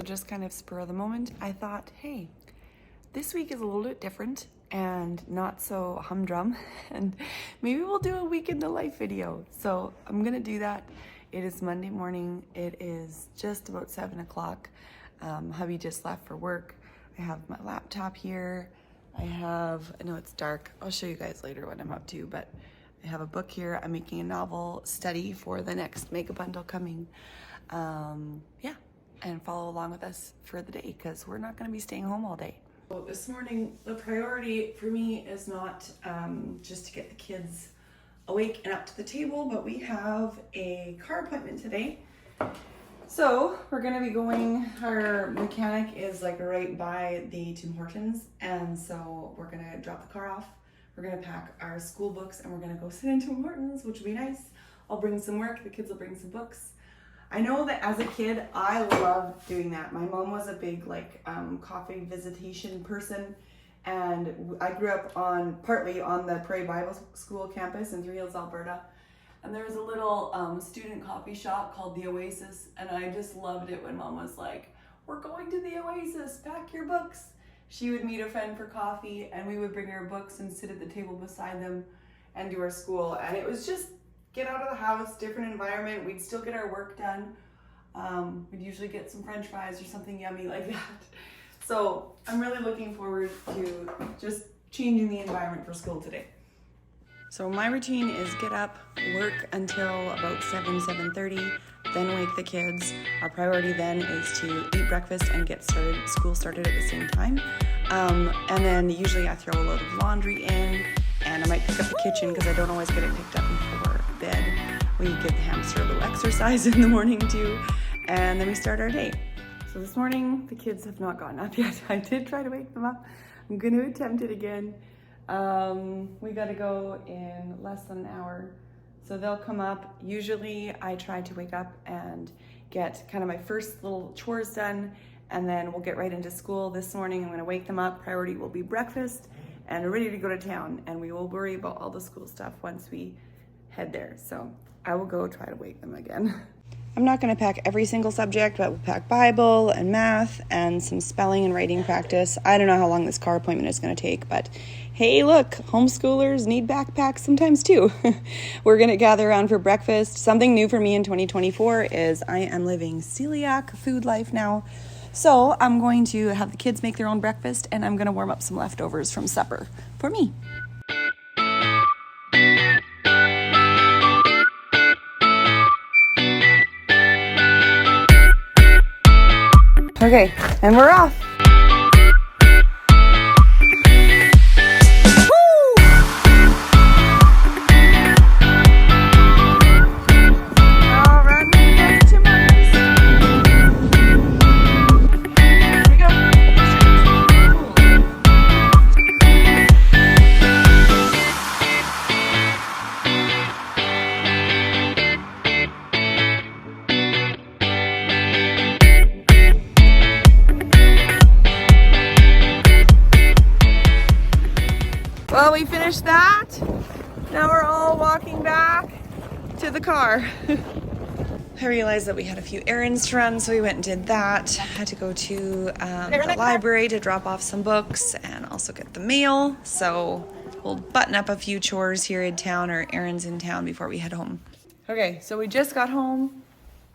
Just kind of spur of the moment, I thought, hey, this week is a little bit different and not so humdrum, and maybe we'll do a week in the life video. So I'm gonna do that. It is Monday morning. It is just about 7 o'clock. Hubby just left for work. I have my laptop here. I know it's dark. I'll show you guys later what I'm up to, but I have a book here. I'm making a novel study for the next mega bundle coming. Yeah. And follow along with us for the day because we're not going to be staying home all day. So this morning, the priority for me is not just to get the kids awake and up to the table, but we have a car appointment today. So we're going to be going, our mechanic is like right by the Tim Hortons, and so we're going to drop the car off. We're going to pack our school books and we're going to go sit in Tim Hortons, which will be nice. I'll bring some work, the kids will bring some books. I know that as a kid, I loved doing that. My mom was a big coffee visitation person, and I grew up partly on the Prairie Bible School campus in Three Hills, Alberta. And there was a little student coffee shop called the Oasis, and I just loved it when Mom was like, "We're going to the Oasis, pack your books." She would meet a friend for coffee, and we would bring our books and sit at the table beside them and do our school. And it was just get out of the house, different environment. We'd still get our work done. We'd usually get some French fries or something yummy like that. So I'm really looking forward to just changing the environment for school today. So my routine is get up, work until about 7:30, then wake the kids. Our priority then is to eat breakfast and get school started at the same time. And then usually I throw a load of laundry in, and I might pick up the kitchen because I don't always get it picked up before bed. We give the hamster a little exercise in the morning too, and then we start our day. So this morning, the kids have not gotten up yet. I did try to wake them up. I'm going to attempt it again. We got to go in less than an hour. So they'll come up. Usually I try to wake up and get kind of my first little chores done, and then we'll get right into school. This morning I'm going to wake them up. Priority will be breakfast and ready to go to town, and we will worry about all the school stuff once we head there. So I will go try to wake them again. I'm not going to pack every single subject, but we'll pack Bible and math and some spelling and writing practice. I don't know how long this car appointment is going to take, but hey, look, homeschoolers need backpacks sometimes too. We're going to gather around for breakfast. Something new for me in 2024 is I am living celiac food life now. So I'm going to have the kids make their own breakfast, and I'm going to warm up some leftovers from supper for me. Okay, and we're off. Well, we finished that. Now we're all walking back to the car. I realized that we had a few errands to run, so we went and did that. Had to go to the library to drop off some books and also get the mail. So we'll button up a few chores here in town, or errands in town, before we head home. Okay, so we just got home.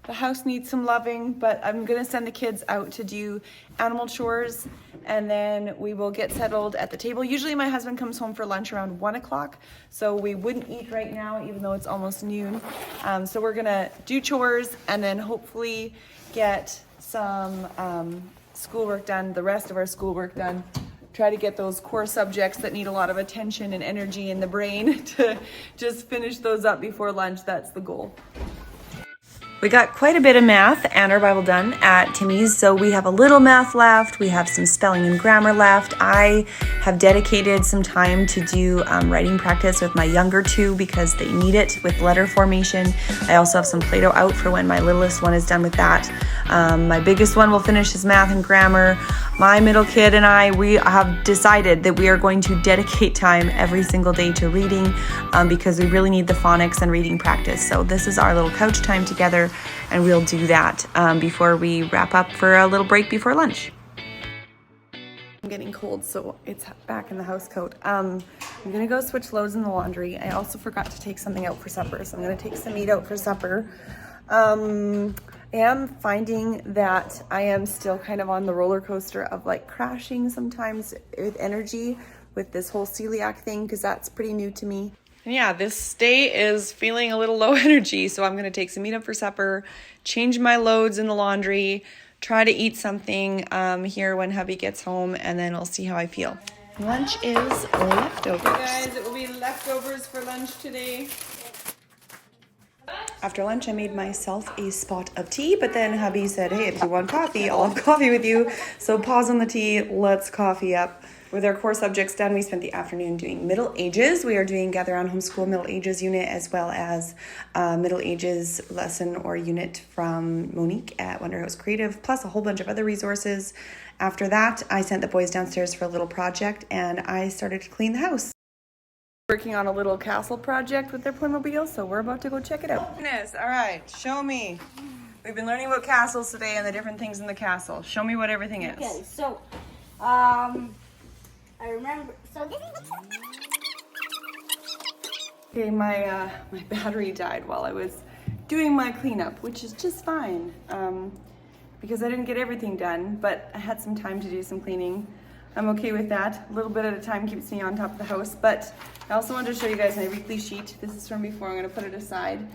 The house needs some loving, but I'm gonna send the kids out to do animal chores, and then we will get settled at the table. Usually my husband comes home for lunch around 1 o'clock, so we wouldn't eat right now, even though it's almost noon. So we're gonna do chores and then hopefully get some schoolwork done, the rest of our schoolwork done. Try to get those core subjects that need a lot of attention and energy in the brain to just finish those up before lunch. That's the goal. We got quite a bit of math and our Bible done at Timmy's, so we have a little math left. We have some spelling and grammar left. I have dedicated some time to do writing practice with my younger two because they need it with letter formation. I also have some Play-Doh out for when my littlest one is done with that. My biggest one will finish his math and grammar. My middle kid and I, we have decided that we are going to dedicate time every single day to reading because we really need the phonics and reading practice. So this is our little couch time together, and we'll do that before we wrap up for a little break before lunch. I'm getting cold, so it's back in the house coat. I'm gonna go switch loads in the laundry. I also forgot to take something out for supper, so I'm gonna take some meat out for supper. I am finding that I am still kind of on the roller coaster of like crashing sometimes with energy with this whole celiac thing, because that's pretty new to me. And yeah, this day is feeling a little low energy, so I'm going to take some meat up for supper, change my loads in the laundry, try to eat something here when hubby gets home, and then I'll see how I feel. Lunch is leftovers. Guys, it will be leftovers for lunch today. After lunch, I made myself a spot of tea, but then hubby said, hey, if you want coffee, I'll have coffee with you. So pause on the tea, let's coffee up. With our core subjects done, we spent the afternoon doing Middle Ages. We are doing Gather on Homeschool Middle Ages unit, as well as Middle Ages lesson or unit from Monique at Wonderhouse Creative, plus a whole bunch of other resources. After that, I sent the boys downstairs for a little project, and I started to clean the house. Working on a little castle project with their Playmobil, so we're about to go check it out. All right, show me. We've been learning about castles today and the different things in the castle. Show me what everything is. Okay, so, I remember, so this is Okay, my battery died while I was doing my cleanup, which is just fine, because I didn't get everything done, but I had some time to do some cleaning. I'm okay with that. A little bit at a time keeps me on top of the house, but I also wanted to show you guys my weekly sheet. This is from before. I'm going to put it aside.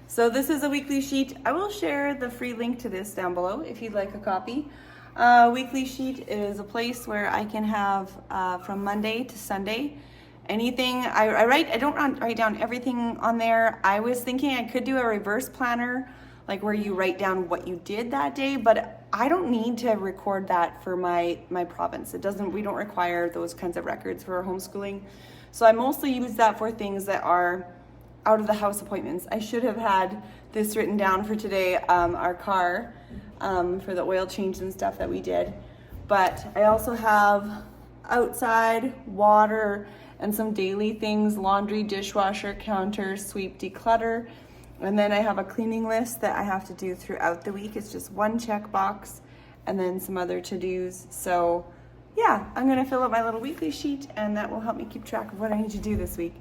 So this is a weekly sheet. I will share the free link to this down below if you'd like a copy. Weekly sheet is a place where I can have from Monday to Sunday anything I don't write down everything on there. I was thinking I could do a reverse planner, like where you write down what you did that day, but I don't need to record that for my province. We don't require those kinds of records for our homeschooling. So I mostly use that for things that are out of the house appointments. I should have had this written down for today, our car, for the oil change and stuff that we did. But I also have outside, water, and some daily things: laundry, dishwasher, counter, sweep, declutter. And then I have a cleaning list that I have to do throughout the week. It's just one checkbox and then some other to-dos. So yeah, I'm gonna fill out my little weekly sheet, and that will help me keep track of what I need to do this week.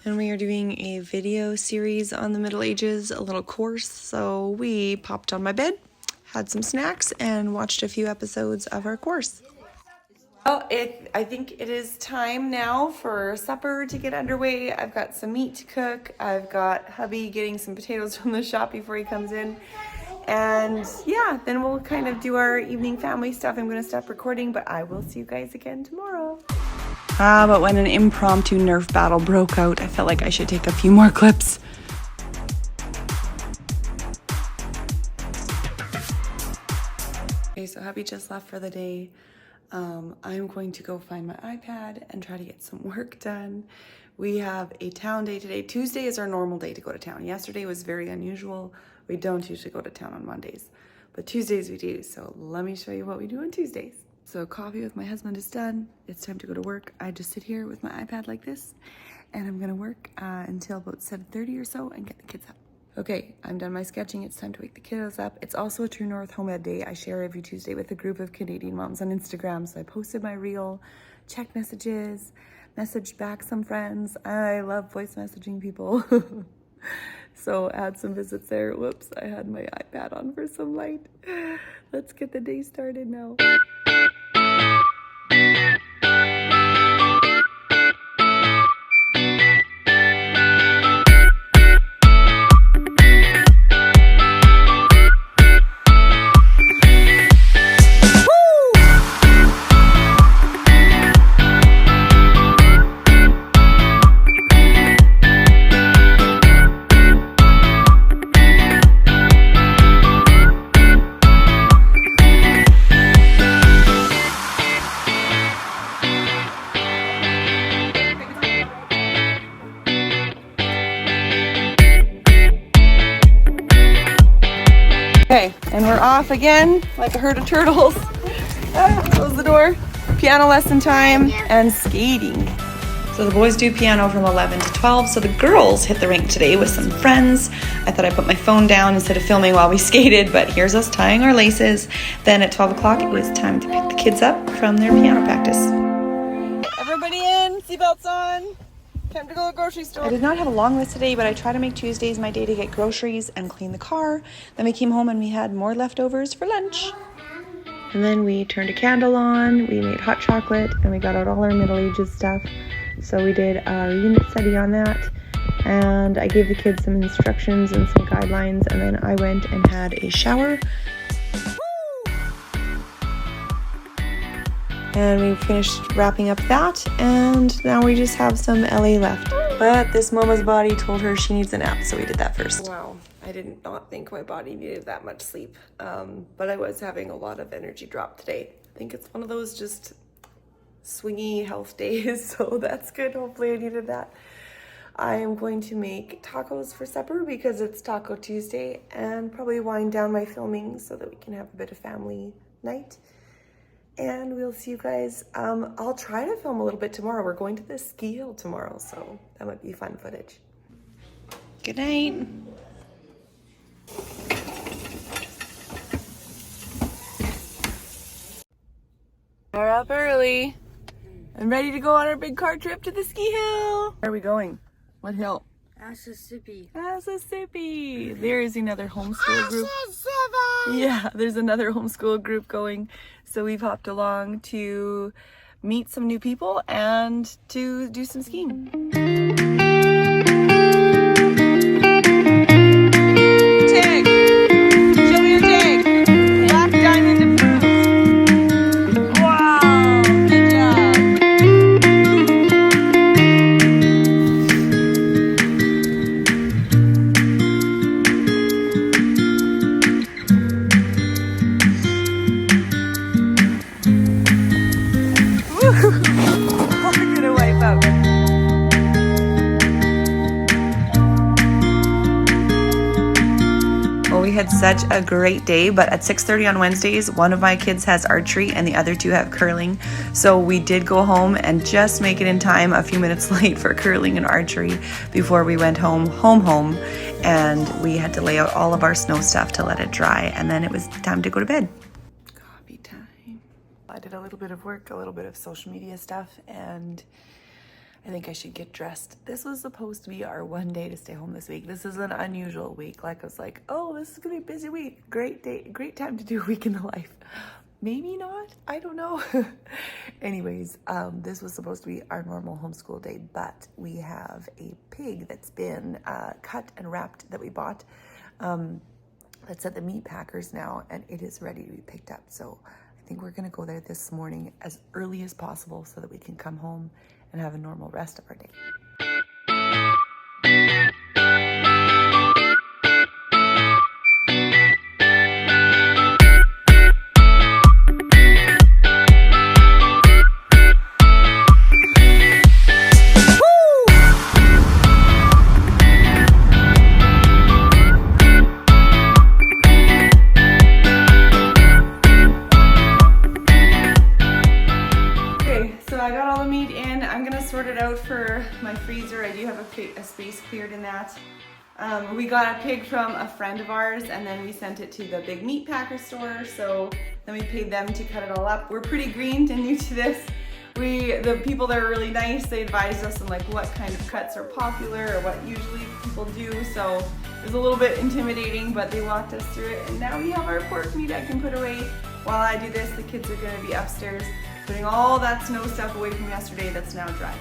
And we are doing a video series on the Middle Ages, a little course. So we popped on my bed, had some snacks, and watched a few episodes of our course. Well, I think it is time now for supper to get underway. I've got some meat to cook. I've got hubby getting some potatoes from the shop before he comes in. And yeah, then we'll kind of do our evening family stuff. I'm going to stop recording, but I will see you guys again tomorrow. But when an impromptu Nerf battle broke out, I felt like I should take a few more clips. Okay, so hubby just left for the day. I'm going to go find my iPad and try to get some work done. We have a town day today. Tuesday is our normal day to go to town. Yesterday was very unusual. We don't usually go to town on Mondays, but Tuesdays we do. So let me show you what we do on Tuesdays. So coffee with my husband is done. It's time to go to work. I just sit here with my iPad like this, and I'm gonna work until about 7:30 or so and get the kids up. Okay, I'm done my sketching. It's time to wake the kiddos up. It's also a True North Home Ed Day. I share every Tuesday with a group of Canadian moms on Instagram. So I posted my reel, checked messages, messaged back some friends. I love voice messaging people. So add some visits there. Whoops, I had my iPad on for some light. Let's get the day started now. off again like a herd of turtles. Close the door. Piano lesson time and skating. So the boys do piano from 11 to 12, so the girls hit the rink today with some friends. I thought I'd put my phone down instead of filming while we skated, but here's us tying our laces. Then at 12 o'clock, it was time to pick the kids up from their piano practice. Everybody in, seatbelts on. Time to go to the grocery store. I did not have a long list today, but I try to make Tuesdays my day to get groceries and clean the car. Then we came home and we had more leftovers for lunch. And then we turned a candle on, we made hot chocolate, and we got out all our Middle Ages stuff. So we did a unit study on that, and I gave the kids some instructions and some guidelines, and then I went and had a shower. And we finished wrapping up that, and now we just have some LA left. But this mama's body told her she needs a nap, so we did that first. Wow, I did not think my body needed that much sleep, but I was having a lot of energy drop today. I think it's one of those just swingy health days, so that's good. Hopefully I needed that. I am going to make tacos for supper because it's Taco Tuesday, and probably wind down my filming so that we can have a bit of family night. And we'll see you guys. I'll try to film a little bit tomorrow. We're going to the ski hill tomorrow, so that might be fun footage. Good night. We're up early and ready to go on our big car trip to the ski hill. Where are we going? What hill? Mississippi. Mississippi. There is another homeschool group. Yeah, there's another homeschool group going. So we've hopped along to meet some new people and to do some skiing. Tag. Show me your tag. Black diamond approved. Wow, good job. We're gonna wipe out. Well, we had such a great day, but at 6:30 on Wednesdays, one of my kids has archery and the other two have curling. So we did go home and just make it in time, a few minutes late for curling and archery before we went home, and we had to lay out all of our snow stuff to let it dry, and then it was time to go to bed. Coffee time. I did a little bit of work, a little bit of social media stuff, and I think I should get dressed. This was supposed to be our one day to stay home this week. This is an unusual week. Like, I was like, oh, this is gonna be a busy week. Great day, great time to do a week in the life. Maybe not, I don't know. Anyways, this was supposed to be our normal homeschool day, but we have a pig that's been cut and wrapped that we bought. That's at the meat packers now, and it is ready to be picked up. So I think we're gonna go there this morning as early as possible so that we can come home and have a normal rest of our day. Sort it out for my freezer. I do have a space cleared in that. We got a pig from a friend of ours, and then we sent it to the big meat packer store, so then we paid them to cut it all up. We're pretty green and new to this. The people there are really nice. They advised us on like what kind of cuts are popular or what usually people do, so it was a little bit intimidating, but they walked us through it, and now we have our pork meat I can put away. While I do this, the kids are going to be upstairs putting all that snow stuff away from yesterday that's now dry.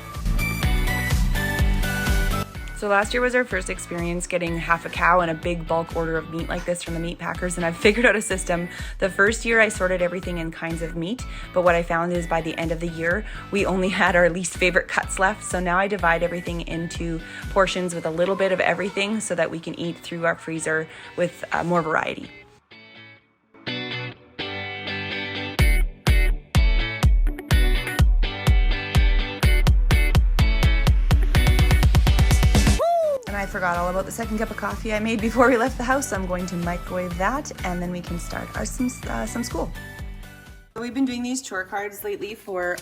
So last year was our first experience getting half a cow and a big bulk order of meat like this from the meat packers, and I've figured out a system. The first year I sorted everything in kinds of meat, but what I found is by the end of the year, we only had our least favorite cuts left. So now I divide everything into portions with a little bit of everything so that we can eat through our freezer with more variety. I forgot all about the second cup of coffee I made before we left the house. So I'm going to microwave that and then we can start our some school. We've been doing these chore cards lately for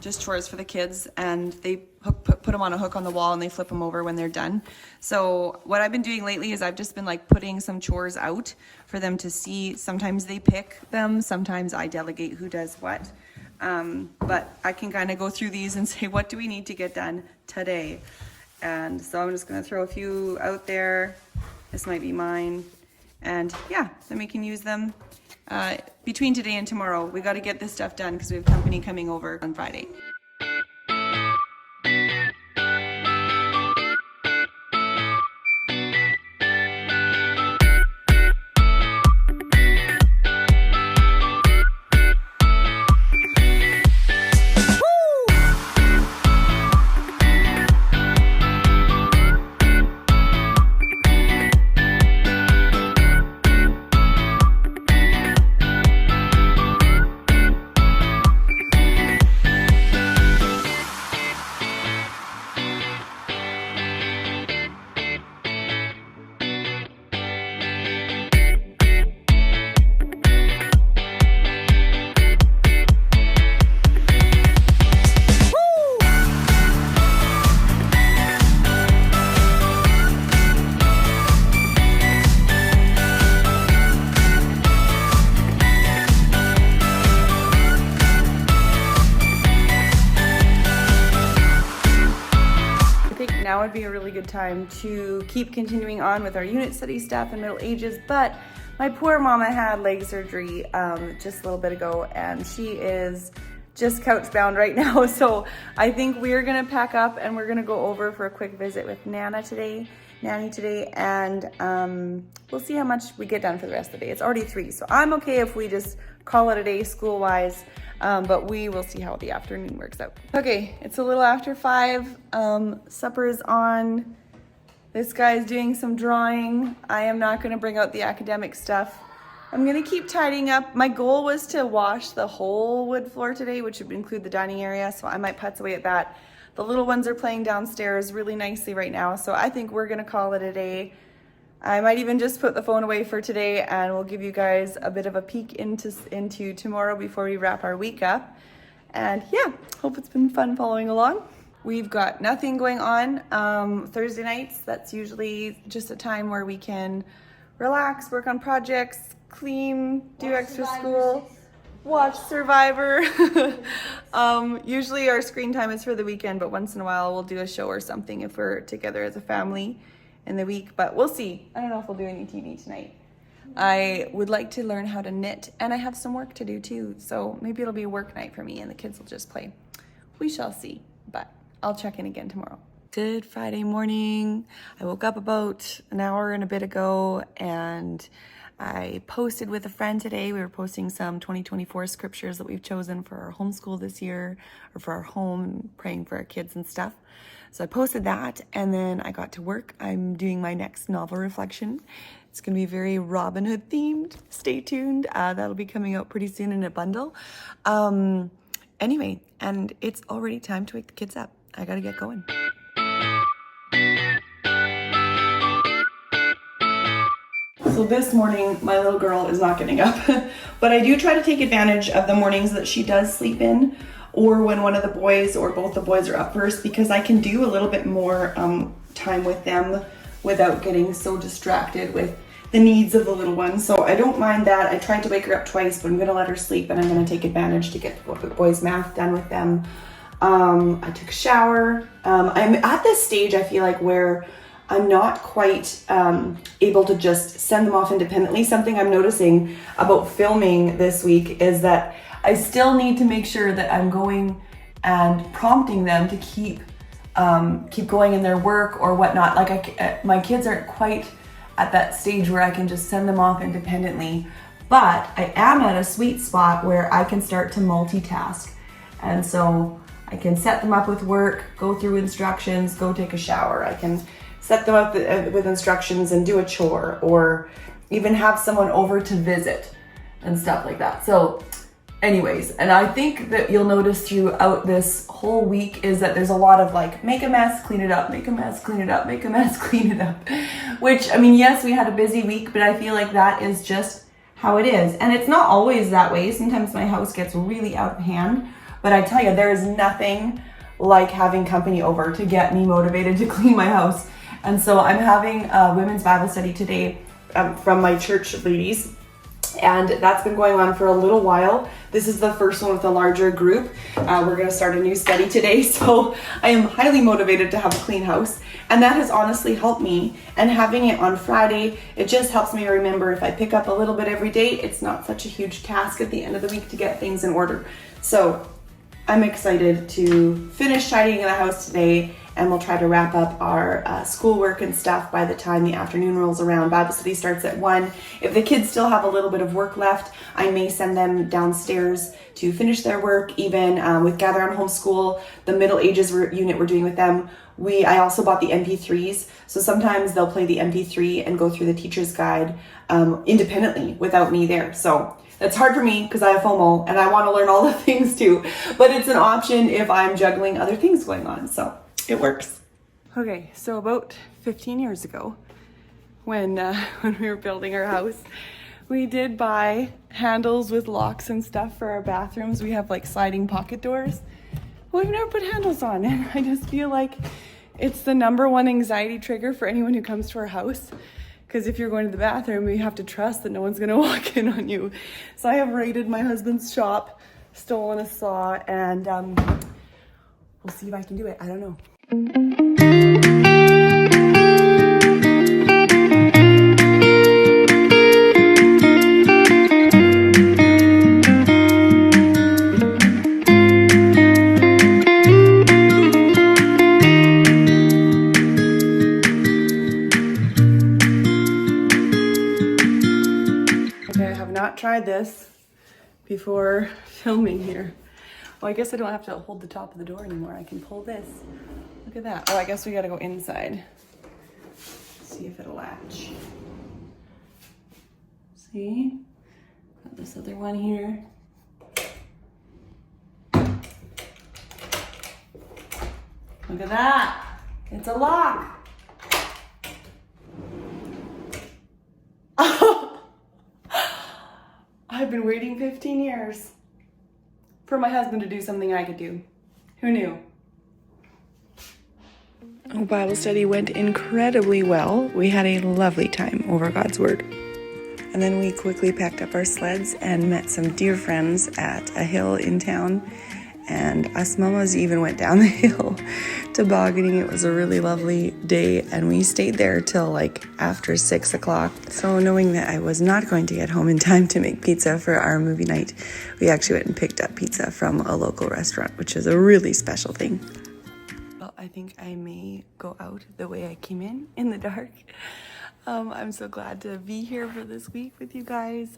just chores for the kids, and they put them on a hook on the wall and they flip them over when they're done. So what I've been doing lately is I've just been like putting some chores out for them to see. Sometimes they pick them, sometimes I delegate who does what. But I can kind of go through these and say, what do we need to get done today? And so I'm just going to throw a few out there. This might be mine. And yeah, then we can use them between today and tomorrow. We got to get this stuff done because we have company coming over on Friday. Now would be a really good time to keep continuing on with our unit study stuff in Middle Ages, but my poor mama had leg surgery just a little bit ago, and she is just couch bound right now. So I think we're gonna pack up and we're gonna go over for a quick visit with Nanny today, and we'll see how much we get done for the rest of the day. It's already 3, so I'm okay if we just call it a day school-wise. But we will see how the afternoon works out. Okay, it's a little after 5. Supper is on. This guy is doing some drawing. I am not going to bring out the academic stuff. I'm going to keep tidying up. My goal was to wash the whole wood floor today, which would include the dining area, so I might putz away at that. The little ones are playing downstairs really nicely right now, so I think we're going to call it a day. I might even just put the phone away for today, and we'll give you guys a bit of a peek into tomorrow before we wrap our week up. And yeah, hope it's been fun following along. We've got nothing going on Thursday nights. That's usually just a time where we can relax, work on projects, clean, do extra school, watch Survivor. Usually our screen time is for the weekend, but once in a while we'll do a show or something if we're together as a family in the week, but we'll see. I don't know if we'll do any TV tonight. I would like to learn how to knit, and I have some work to do too, so maybe it'll be a work night for me and the kids will just play. We shall see, but I'll check in again tomorrow. Good Friday morning. I woke up about an hour and a bit ago, and I posted with a friend today. We were posting some 2024 scriptures that we've chosen for our homeschool this year, or for our home, praying for our kids and stuff. So I posted that, and then I got to work. I'm doing my next novel reflection. It's going to be very Robin Hood themed. Stay tuned. That'll be coming out pretty soon in a bundle. Anyway, and it's already time to wake the kids up. I got to get going. So this morning, my little girl is not getting up, but I do try to take advantage of the mornings that she does sleep in, or when one of the boys or both the boys are up first, because I can do a little bit more time with them without getting so distracted with the needs of the little one. So I don't mind that. I tried to wake her up twice, but I'm gonna let her sleep, and I'm gonna take advantage to get the boys' math done with them. I took a shower. I'm at this stage, I feel like, where I'm not quite able to just send them off independently. Something I'm noticing about filming this week is that I still need to make sure that I'm going and prompting them to keep going in their work or whatnot. Like my kids aren't quite at that stage where I can just send them off independently, but I am at a sweet spot where I can start to multitask. And so I can set them up with work, go through instructions, go take a shower. I can set them up with instructions and do a chore, or even have someone over to visit and stuff like that. So anyways, and I think that you'll notice throughout this whole week is that there's a lot of like, make a mess, clean it up, make a mess, clean it up, make a mess, clean it up. Which, I mean, yes, we had a busy week, but I feel like that is just how it is. And it's not always that way. Sometimes my house gets really out of hand, but I tell you, there is nothing like having company over to get me motivated to clean my house. And so I'm having a women's Bible study today from my church ladies. And that's been going on for a little while. This is the first one with a larger group. We're going to start a new study today, so I am highly motivated to have a clean house, and that has honestly helped me. And having it on Friday, it just helps me remember if I pick up a little bit every day, it's not such a huge task at the end of the week to get things in order. So I'm excited to finish tidying the house today, and we'll try to wrap up our schoolwork and stuff by the time the afternoon rolls around. Bible study starts at 1. If the kids still have a little bit of work left, I may send them downstairs to finish their work, even with Gather on Homeschool, the middle ages unit we're doing with them. I also bought the MP3s, so sometimes they'll play the MP3 and go through the teacher's guide independently without me there. So that's hard for me because I have FOMO and I want to learn all the things too, but it's an option if I'm juggling other things going on, so it works. Okay, so about 15 years ago, when we were building our house, we did buy handles with locks and stuff for our bathrooms. We have like sliding pocket doors. Well, we've never put handles on, and I just feel like it's the #1 anxiety trigger for anyone who comes to our house. Because if you're going to the bathroom, you have to trust that no one's gonna walk in on you. So I have raided my husband's shop, stolen a saw, and we'll see if I can do it. I don't know. Tried this before filming here. Well, I guess I don't have to hold the top of the door anymore. I can pull this. Look at that. Oh, I guess we gotta go inside. See if it'll latch. See? Got this other one here. Look at that. It's a lock. I've been waiting 15 years for my husband to do something I could do. Who knew? Our Bible study went incredibly well. We had a lovely time over God's Word. And then we quickly packed up our sleds and met some dear friends at a hill in town. And us mamas even went down the hill tobogganing. It was a really lovely day, and we stayed there till like after 6 o'clock. So knowing that I was not going to get home in time to make pizza for our movie night, we actually went and picked up pizza from a local restaurant, which is a really special thing. Well, I think I may go out the way I came in the dark. I'm so glad to be here for this week with you guys.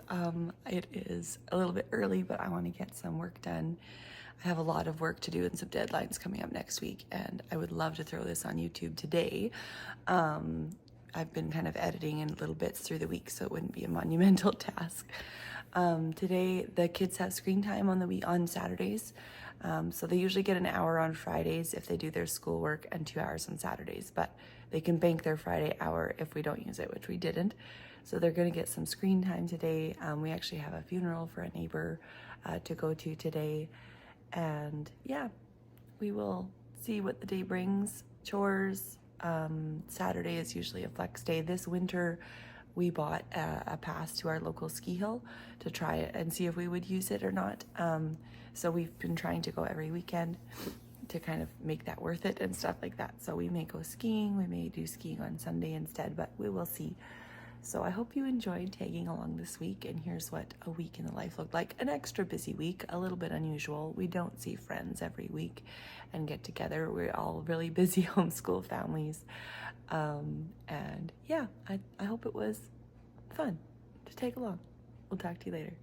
It is a little bit early, but I want to get some work done. I have a lot of work to do and some deadlines coming up next week, and I would love to throw this on YouTube today. I've been kind of editing in little bits through the week, so it wouldn't be a monumental task. Today, the kids have screen time on Saturdays. So they usually get an hour on Fridays if they do their schoolwork and 2 hours on Saturdays, but they can bank their Friday hour if we don't use it, which we didn't. So they're gonna get some screen time today. We actually have a funeral for a neighbor to go to today. And yeah, we will see what the day brings. Chores. Saturday is usually a flex day. This winter, we bought a pass to our local ski hill to try it and see if we would use it or not. So we've been trying to go every weekend to kind of make that worth it and stuff like that. So we may go skiing. We may do skiing on Sunday instead, but we will see. So I hope you enjoyed tagging along this week, and here's what a week in the life looked like. An extra busy week, a little bit unusual. We don't see friends every week and get together. We're all really busy homeschool families. And yeah, I hope it was fun to take along. We'll talk to you later.